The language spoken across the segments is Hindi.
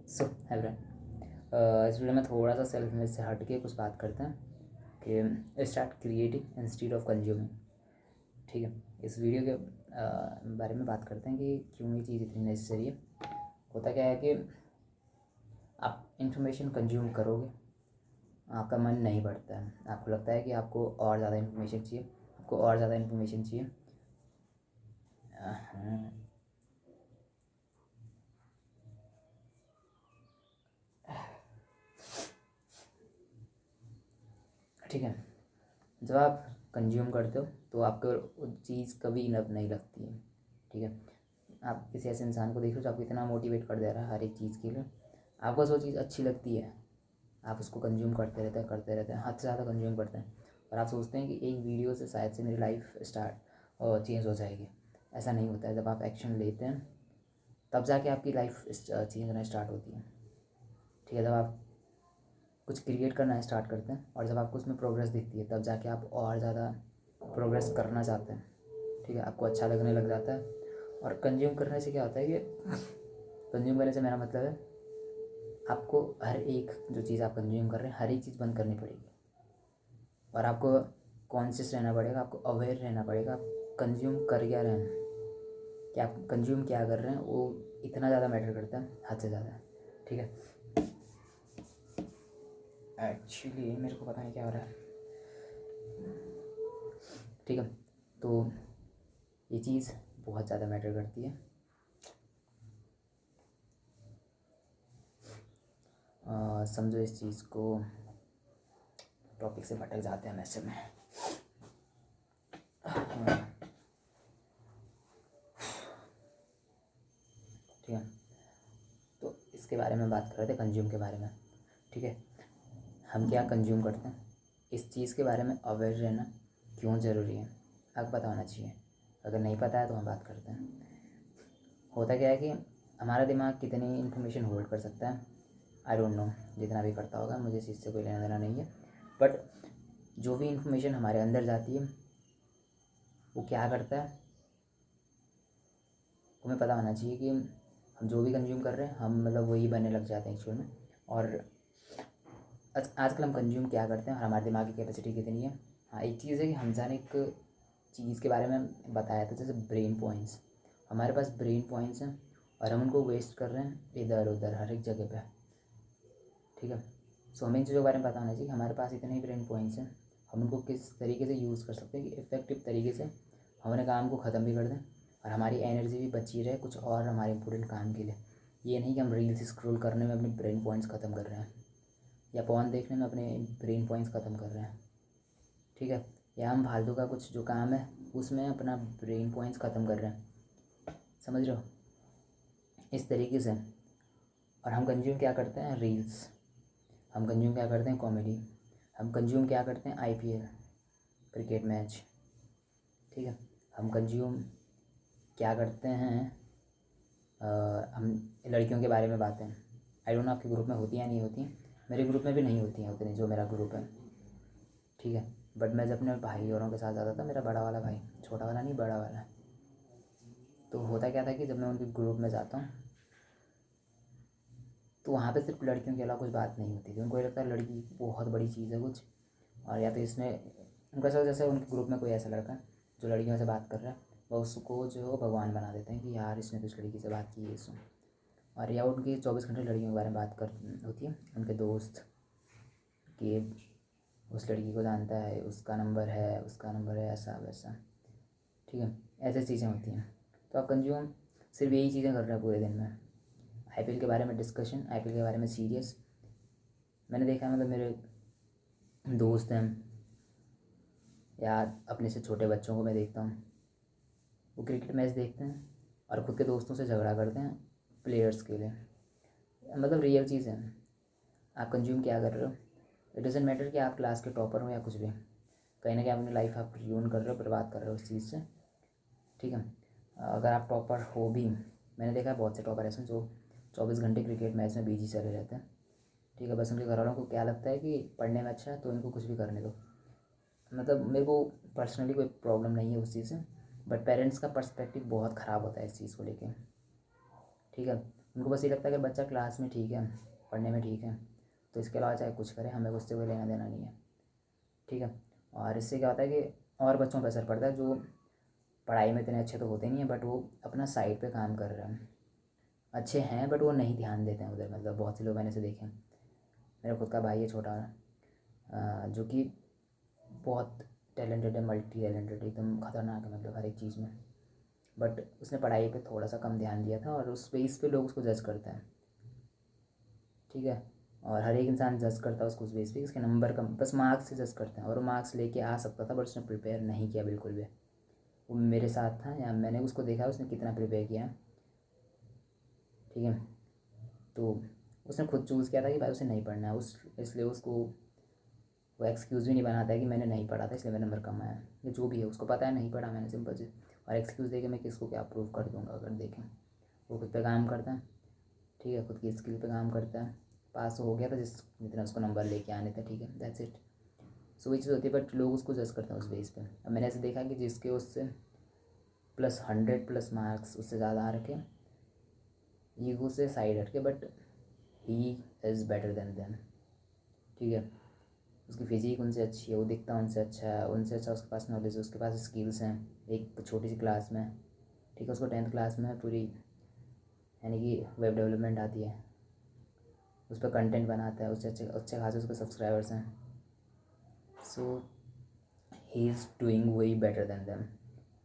सो एवरीवन, इस वीडियो में थोड़ा सा सेल्फ इमेज से हट के कुछ बात करते हैं कि start creating instead of consuming. ठीक है, इस वीडियो के बारे में बात करते हैं कि क्यों ये चीज़ इतनी नेसेसरी है। होता क्या है कि आप इंफॉर्मेशन कंज्यूम करोगे, आपका मन नहीं बढ़ता है, आपको लगता है कि आपको और ज़्यादा इन्फॉर्मेशन चाहिए, आपको और ज़्यादा इन्फॉर्मेशन चाहिए। ठीक है, जब आप कंज्यूम करते हो तो आपको वो चीज़ कभी इनफ नहीं लगती है। ठीक है, आप किसी ऐसे इंसान को देख लो जो आपको इतना मोटिवेट कर दे रहा है हर एक चीज़ के लिए, आपको वो चीज़ अच्छी लगती है, आप उसको कंज्यूम करते रहते हैं, हद से ज़्यादा कंज्यूम करते हैं और आप सोचते हैं कि एक वीडियो से शायद से मेरी लाइफ स्टार्ट और चेंज हो जाएगी। ऐसा नहीं होता है। जब आप एक्शन लेते हैं तब जाके आपकी लाइफ चेंज होना स्टार्ट होती है। ठीक है, जब आप कुछ क्रिएट करना स्टार्ट करते हैं और जब आपको उसमें प्रोग्रेस दिखती है तब जाके आप और ज़्यादा प्रोग्रेस करना चाहते हैं। ठीक है, आपको अच्छा लगने लग जाता है। और कंज्यूम करने से क्या होता है कि कंज्यूम करने से मेरा मतलब है आपको हर एक जो चीज़ आप कंज्यूम कर रहे हैं हर एक चीज़ बंद करनी पड़ेगी और आपको कॉन्शियस रहना पड़ेगा, आपको अवेयर रहना पड़ेगा आप कंज्यूम कर क्या रहे हैं, कि आप कंज्यूम क्या कर रहे हैं, वो इतना ज़्यादा मैटर करता है, हद से ज़्यादा। ठीक है, एक्चुअली मेरे को पता नहीं क्या हो रहा है। ठीक है, तो ये चीज़ बहुत ज़्यादा मैटर करती है। समझो इस चीज़ को, टॉपिक से भटक जाते हैं हम ऐसे में। ठीक है, तो इसके बारे में बात कर रहे थे, कंज्यूम के बारे में। ठीक है, हम क्या कंज्यूम करते हैं, इस चीज़ के बारे में अवेयर रहना क्यों ज़रूरी है आपको पता होना चाहिए। अगर नहीं पता है तो हम बात करते हैं। होता क्या है कि हमारा दिमाग कितनी इन्फॉर्मेशन होल्ड कर सकता है, आई डोंट नो, जितना भी करता होगा, मुझे इस चीज़ से कोई लेना देना नहीं है। बट जो भी इन्फॉर्मेशन हमारे अंदर जाती है वो क्या करता है, हमें पता होना चाहिए कि हम जो भी कंज्यूम कर रहे हैं हम मतलब वही बनने लग जाते हैं एक्चुअल में। और आजकल हम कंज्यूम क्या करते हैं और हमारे दिमाग की कैपेसिटी कितनी है। हाँ, एक चीज़ है कि हमजा ने एक चीज़ के बारे में बताया था, जैसे ब्रेन पॉइंट्स। हमारे पास ब्रेन पॉइंट्स हैं और हम उनको वेस्ट कर रहे हैं इधर उधर हर एक जगह पे। ठीक है, सो हमें इन चीज़ों के बारे में पता होना चाहिए कि हमारे पास इतने ही ब्रेन पॉइंट्स हैं, हम उनको किस तरीके से यूज़ कर सकते हैं कि इफ़ेक्टिव तरीके से हम अपने काम को ख़त्म भी कर दें और हमारी एनर्जी भी बची रहे कुछ और हमारे इंपॉर्टेंट काम के लिए। ये नहीं कि हम रील्स स्क्रॉल करने में अपने ब्रेन पॉइंट्स ख़त्म कर रहे हैं या पॉर्न देखने में अपने ब्रेन पॉइंट्स ख़त्म कर रहे हैं। ठीक है, या हम फालतू का कुछ जो काम है उसमें अपना ब्रेन पॉइंट्स ख़त्म कर रहे हैं, समझ रहे हो, इस तरीके से। और हम कंज्यूम क्या करते हैं, रील्स, हम कंज्यूम क्या करते हैं, कॉमेडी, हम कंज्यूम क्या करते हैं, आईपीएल क्रिकेट मैच। ठीक है, हम कंज्यूम क्या करते हैं, हम लड़कियों के बारे में बातें, आई डोंट नो आपके ग्रुप में होती हैं या नहीं होती हैं, मेरे ग्रुप में भी नहीं होती हैं उतनी जो मेरा ग्रुप है। ठीक है, बट मैं जब अपने भाई औरों के साथ जाता था, मेरा बड़ा वाला भाई, छोटा वाला नहीं बड़ा वाला, तो होता क्या था कि जब मैं उनके ग्रुप में जाता हूँ तो वहाँ पे सिर्फ लड़कियों के अलावा कुछ बात नहीं होती थी। उनको ये लगता है लड़की बहुत बड़ी चीज़ है कुछ, और या तो इसने उनका ऐसा, जैसे उनके ग्रुप में कोई ऐसा लड़का है जो लड़कियों से बात कर रहा है, वह उसको जो भगवान बना देते हैं कि यार इसने तो इस लड़की से बात की है इसमें। और या उनकी 24 घंटे लड़कियों के बारे में बात कर होती है, उनके दोस्त कि उस लड़की को जानता है, उसका नंबर है, उसका नंबर है, ऐसा वैसा। ठीक है, ऐसी चीज़ें होती हैं। तो आप कंज्यूम सिर्फ यही चीज़ें कर रहे हैं पूरे दिन में। आईपीएल के बारे में डिस्कशन, आईपीएल के बारे में सीरियस। मैंने देखा है, मतलब मेरे दोस्त हैं या अपने से छोटे बच्चों को मैं देखता हूँ, वो क्रिकेट मैच देखते हैं और ख़ुद के दोस्तों से झगड़ा करते हैं प्लेयर्स के लिए। मतलब रियल चीज़ है, आप कंज्यूम क्या कर रहे हो, इट डजेंट मैटर कि आप क्लास के टॉपर हो या कुछ भी, कहीं ना कहीं अपनी लाइफ आप रून कर रहे हो, बर्बाद कर रहे हो उस चीज़ से। ठीक है, अगर आप टॉपर हो भी, मैंने देखा है बहुत से टॉपर ऐसे जो 24 घंटे क्रिकेट मैच में बिजी चले रहते हैं। ठीक है, बस उनके घर वालों को क्या लगता है कि पढ़ने में अच्छा है तो इनको कुछ भी करने दो। मतलब मेरे को पर्सनली कोई प्रॉब्लम नहीं है उस चीज़ से, बट पेरेंट्स का पर्सपेक्टिव बहुत ख़राब होता है इस चीज़ को लेके। ठीक है, उनको बस ये लगता है कि बच्चा क्लास में ठीक है, पढ़ने में ठीक है, तो इसके अलावा चाहे कुछ करे, हमें उससे कोई लेना देना नहीं है, ठीक है। और इससे क्या होता है कि और बच्चों पर असर पड़ता है जो पढ़ाई में इतने अच्छे तो होते नहीं हैं, बट वो अपना साइड पे काम कर रहे हैं, अच्छे हैं बट वो नहीं ध्यान देते हैं उधर। मतलब बहुत से लोग मैंने से देखे हैं, मेरा खुद का भाई है छोटा, जो कि बहुत टैलेंटेड है, मल्टी टैलेंटेड, एकदम ख़तरनाक है मतलब हर एक चीज़ में, बट उसने पढ़ाई पे थोड़ा सा कम ध्यान दिया था और उस बेस पे लोग उसको जज करते हैं, ठीक है। और हर एक इंसान जज करता है उसको उस बेस पे, उसके नंबर कम, बस मार्क्स से जज करते हैं, और वो मार्क्स लेके आ सकता था बट उसने प्रिपेयर नहीं किया बिल्कुल भी। वो मेरे साथ था, या मैंने उसको देखा उसने कितना प्रिपेयर किया है, ठीक है। तो उसने खुद चूज़ किया था कि भाई उसे नहीं पढ़ना है, उस इसलिए उसको वो एक्सक्यूज़ भी नहीं बनाता है कि मैंने नहीं पढ़ा था इसलिए मेरा नंबर कम आया, या जो भी है उसको पता है नहीं पढ़ा मैंने, सिंपल से। और एक्सक्यूज़ दे के मैं किसको क्या प्रूव कर दूँगा अगर देखें। वो खुद पे काम करता है, ठीक है, खुद की स्किल पे काम करता है, पास हो गया था जितना उसको नंबर लेके आने थे, ठीक है, दैट्स इट। सो वही चीज़ होती है, बट लोग उसको जज करते हैं उस बेस पे। अब मैंने ऐसे देखा कि जिसके उससे +100 मार्क्स उससे ज़्यादा आ रखे, ईगो से साइड हट के, but he is better than them, ठीक है। उसकी फिज़िक उनसे अच्छी है, वो दिखता उनसे अच्छा है, उनसे अच्छा उसके पास नॉलेज है, उसके पास स्किल्स हैं, एक छोटी सी क्लास में, ठीक है, उसको 10th क्लास में पूरी यानी कि वेब डेवलपमेंट आती है, उस पर कंटेंट बनाता है, उससे अच्छे अच्छे खासे उसके सब्सक्राइबर्स हैं। So he is doing way better than them,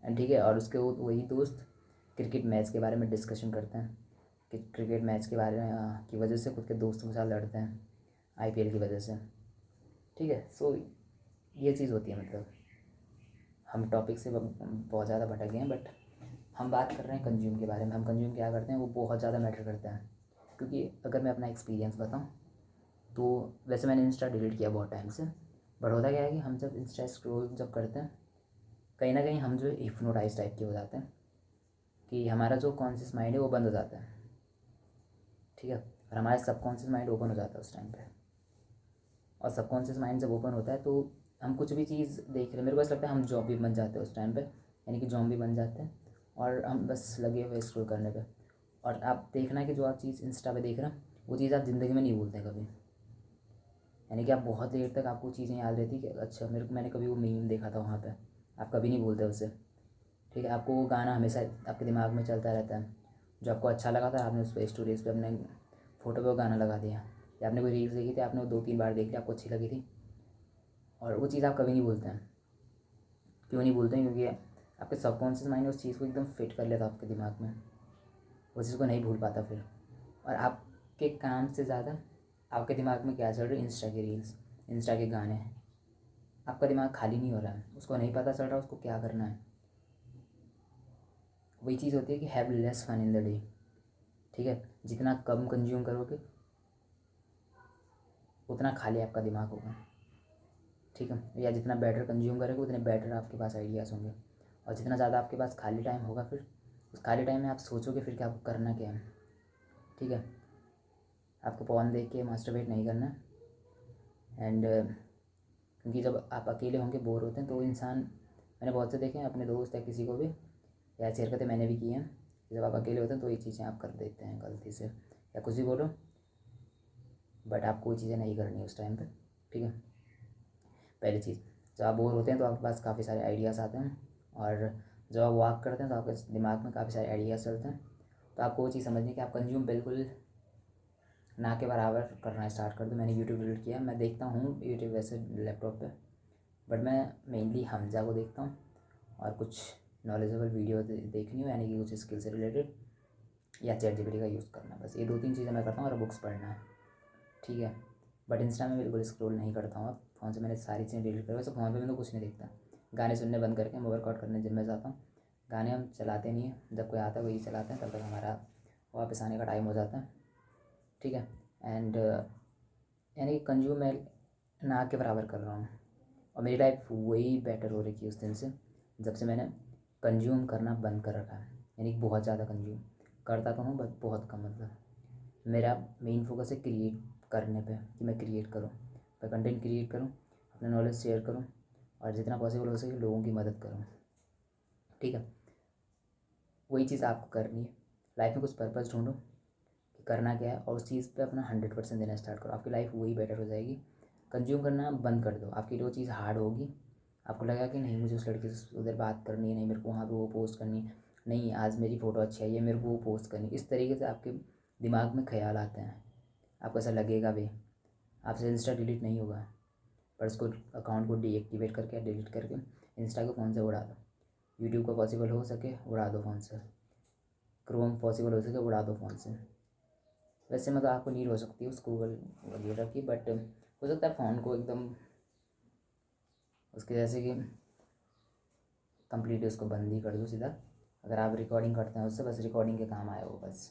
and ठीक है। और उसके वही दोस्त क्रिकेट मैच के बारे में डिस्कशन करते हैं कि क्रिकेट मैच के बारे में की वजह से खुद के दोस्तों के साथ लड़ते हैं IPL की वजह से, ठीक है। सो ये चीज़ होती है, मतलब हम टॉपिक से बहुत ज़्यादा भटक गए हैं, बट हम बात कर रहे हैं कंज्यूम के बारे में। हम कंज्यूम क्या करते हैं वो बहुत ज़्यादा मैटर करता है, क्योंकि अगर मैं अपना एक्सपीरियंस बताऊँ तो वैसे मैंने इंस्टा डिलीट किया बहुत टाइम से, बट होता क्या है कि हम जब इंस्टा स्क्रॉल जब करते हैं, कहीं ना कहीं हम जो है हिप्नोटाइज टाइप के हो जाते हैं, कि हमारा जो कॉन्शियस माइंड है वो बंद हो जाता है, ठीक है, और हमारा सबकॉन्शियस माइंड ओपन हो जाता है उस टाइम पे। और सबकॉन्शियस माइंड जब ओपन होता है तो हम कुछ भी चीज़ देख रहे हैं, मेरे को ऐसा लगता है हम जॉम्बी बन जाते हैं उस टाइम पे, यानी कि जॉम्बी बन जाते हैं और हम बस लगे हुए स्क्रॉल करने पे। और आप देखना कि जो आप चीज़ इंस्टा पे देख रहे हैं वो चीज़ आप ज़िंदगी में नहीं भूलते कभी, यानी कि आप बहुत देर तक आपको चीज़ें याद रहती कि अच्छा मैंने कभी वो मीम देखा था वहाँ पे, आप कभी नहीं भूलते उसे, ठीक है। आपको वो गाना हमेशा आपके दिमाग में चलता रहता है, जो आपको अच्छा लगा था आपने उस पर स्टोरीज़ पे अपने फ़ोटो पे वो गाना लगा दिया, या आपने कोई रील्स देखी थी आपने वो 2-3 बार देख लिया, आपको अच्छी लगी थी, और वो चीज़ आप कभी नहीं भूलते हैं। क्यों नहीं भूलते हैं? क्योंकि आपके सबकॉन्शियस माइंड उस चीज़ को एकदम फिट कर लेता है आपके दिमाग में, उस चीज़ को नहीं भूल पाता फिर। और आपके काम से ज़्यादा आपके दिमाग में क्या चल रहा है, इंस्टा की रील्स, इंस्टा के गाने, आपका दिमाग खाली नहीं हो रहा है, उसको नहीं पता चल रहा उसको क्या करना है। वही चीज़ होती है कि have less fun in the day, ठीक है, जितना कम कंज्यूम करोगे उतना खाली आपका दिमाग होगा, ठीक है, या जितना बेटर कंज्यूम करोगे उतने बेटर आपके पास आइडियाज़ होंगे। और जितना ज़्यादा आपके पास खाली टाइम होगा फिर उस खाली टाइम में आप सोचोगे फिर कि आपको करना क्या है, ठीक है। आपको पॉर्न देख के मास्टरबेट नहीं करना, एंड क्योंकि जब आप अकेले होंगे बोर होते हैं तो इंसान, मैंने बहुत से देखे हैं अपने दोस्त या किसी को भी, या ऐसी हरकतें मैंने भी की हैं कि जब आप अकेले होते हैं तो ये चीज़ें आप कर देते हैं गलती से, या कुछ भी बोलो, बट आपको वो चीज़ें नहीं करनी उस टाइम पे, ठीक है। पहली चीज़, जब आप बोर होते हैं तो आपके पास काफ़ी सारे आइडियाज़ आते हैं, और जब आप वॉक करते हैं तो आपके दिमाग में काफ़ी सारे आइडियाज़ चलते हैं। तो आपको वो चीज़ समझनी है कि आप कंज्यूम बिल्कुल ना के बराबर करना स्टार्ट कर दो। मैंने यूट्यूब डिलीट किया, मैं देखता हूँ यूट्यूब वैसे लैपटॉप पे, बट मैं मेनली हमजा को देखता हूँ और कुछ नॉलेजेबल वीडियो देखनी हो, यानी कि कुछ स्किल से रिलेटेड, या ChatGPT का यूज़ करना, बस ये 2-3 चीज़ें मैं करता हूँ, और बुक्स पढ़ना है, ठीक है। बट इंस्टा में बिल्कुल स्क्रॉल नहीं करता हूँ, अब फ़ोन से मैंने सारी चीज़ें डिलीट कर, वैसे फ़ोन पे मैं तो कुछ नहीं देखता, गाने सुनने बंद करके मैं वर्कआउट करने जिम में जाता हूँ, गाने हम चलाते नहीं हैं, जब कोई आता है वही चलाते हैं, तब तक हमारा वापस आने का टाइम हो जाता है, ठीक है। एंड यानी कि कंज्यूम मैं ना के बराबर कर रहा हूँ, और मेरी लाइफ वही बेटर हो रही है उस दिन से जब से मैंने कंज्यूम करना बंद कर रखा है, यानी कि बहुत ज़्यादा कंज्यूम करता तो हूँ बट बहुत कम, मतलब मेरा मेन फोकस है क्रिएट करने पे, कि मैं क्रिएट करूँ, मैं कंटेंट क्रिएट करूँ, अपना नॉलेज शेयर करूँ, और जितना पॉसिबल हो सके लोगों की मदद करूँ, ठीक है। वही चीज़ आपको करनी है, लाइफ में कुछ पर्पस ढूंढो, करना क्या है और उस चीज़ पे अपना 100% देना स्टार्ट करो, आपकी लाइफ वही बेटर हो जाएगी। कंज्यूम करना बंद कर दो, आपके लिए वो चीज़ हार्ड होगी। आपको लगेगा कि नहीं मुझे उस लड़के से उधर बात करनी है, नहीं मेरे को वहाँ पे वो पोस्ट करनी है, नहीं आज मेरी फ़ोटो अच्छी आई है मेरे को वो पोस्ट करनी, इस तरीके से आपके दिमाग में ख्याल आते हैं। आपको ऐसा लगेगा भी, आपसे इंस्टा डिलीट नहीं होगा, पर उसको अकाउंट को डीएक्टिवेट करके डिलीट करके इंस्टा को फ़ोन से उड़ा दो। यूट्यूब को पॉसिबल हो सके उड़ा दो फ़ोन से, क्रोम पॉसिबल हो सके उड़ा दो फ़ोन से। वैसे मतलब आपको नीड हो सकती है उस गूगल वगैरह की, बट हो सकता है फ़ोन को एकदम उसके जैसे कि कंप्लीट उसको बंद ही कर दो सीधा। अगर आप रिकॉर्डिंग करते हैं उससे, बस रिकॉर्डिंग के काम आए वो बस,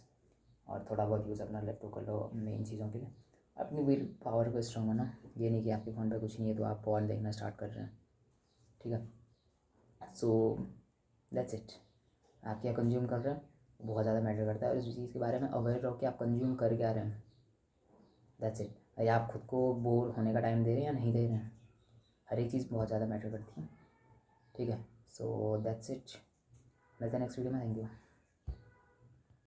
और थोड़ा बहुत यूज़ अपना लैपटॉप कर लो मेन चीज़ों के लिए। अपनी विल पावर को स्ट्रॉन्ग होना, ये नहीं कि आपके फ़ोन पे कुछ नहीं है तो आप पॉन देखना स्टार्ट कर रहे हैं, ठीक है। So that's it. आप क्या कंज्यूम कर रहे हैं बहुत ज़्यादा मैटर करता है, और इस चीज़ के बारे में अवेयर रहो कि आप कंज्यूम कर क्या रहे हैं। That's it. या आप खुद को बोर होने का टाइम दे रहे हैं या नहीं दे रहे हैं, हर एक चीज़ बहुत ज़्यादा मैटर करती है, ठीक है। सो दैट्स इट, मिलते हैं नेक्स्ट वीडियो में, थैंक यू।